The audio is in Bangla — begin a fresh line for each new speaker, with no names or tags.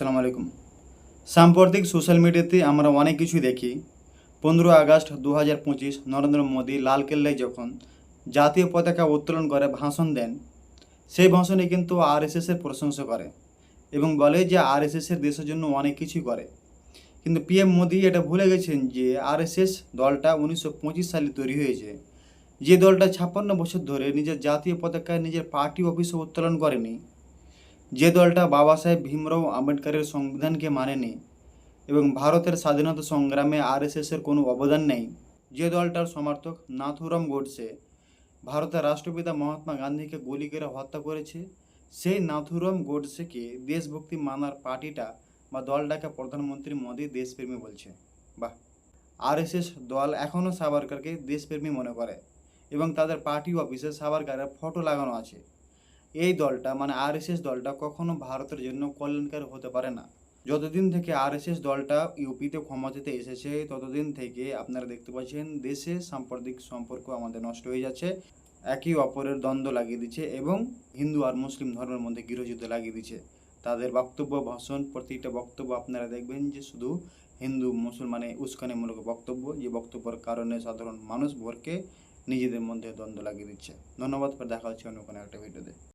আসসালামু আলাইকুম। সাম্প্রতিক সোশ্যাল মিডিয়াতে আমরা অনেক কিছুই দেখি। 15 আগস্ট 2025 নরেন্দ্র মোদী লালকেল্লায় যখন জাতীয় পতাকা উত্তোলন করে ভাষণ দেন, সেই ভাষণে কিন্তু আরএসএসের প্রশংসা করে এবং বলে যে আরএসএসের দেশের জন্য অনেক কিছুই করে। কিন্তু পিএম মোদী এটা ভুলে গেছেন যে আরএসএস দলটা 1925 সালে তৈরি হয়েছে। যে দলটা 56 বছর ধরে নিজের জাতীয় পতাকা নিজের পার্টি অফিসে উত্তোলন করেনি, যে দলটা বাবা সাহেব ভীমরাও আম্বেদকরের সংবিধানকে মানেনি এবং ভারতের স্বাধীনতা সংগ্রামে আরএসএসের কোনো অবদান নেই, যে দলটার সমর্থক নাথুরাম গোডসে ভারতের রাষ্ট্রপিতা মহাত্মা গান্ধীকে গুলি করে হত্যা করেছে, সেই নাথুরাম গোডসেকে দেশভক্তি মানার পার্টিটা বা দলটাকে প্রধানমন্ত্রী মোদী দেশপ্রেমী বলছে। বাহ! আরএসএস দল এখনও সাভারকরকে দেশপ্রেমী মনে করে এবং তাদের পার্টি অফিসে সাভারকরের ফটো লাগানো আছে। এই দলটা মানে আরএসএস দলটা কখনো ভারতের জন্য কল্যাণকারী হতে পারে না। যতদিন থেকে আরএসএস দলটা ইউপিতে ক্ষমতাতে এসেছে ততদিন থেকে আপনারা দেখতে পাচ্ছেন দেশে সাম্প্রদায়িক সম্পর্ক আমাদের নষ্ট হয়ে যাচ্ছে, একে অপরের দ্বন্দ্ব লাগিয়ে দিচ্ছে এবং হিন্দু আর মুসলিম ধর্মের মধ্যে গৃহযুদ্ধ লাগিয়ে দিচ্ছে। তাদের বক্তব্য ভাষণ প্রতিটা বক্তব্য আপনারা দেখবেন যে শুধু হিন্দু মুসলমানে উস্কানিমূলক বক্তব্য, যে বক্তব্যের কারণে সাধারণ মানুষ ভরকে নিজেদের মধ্যে দ্বন্দ্ব লাগিয়ে দিচ্ছে। ধন্যবাদ, দেখা হচ্ছে অন্য কোনো একটা ভিডিওতে।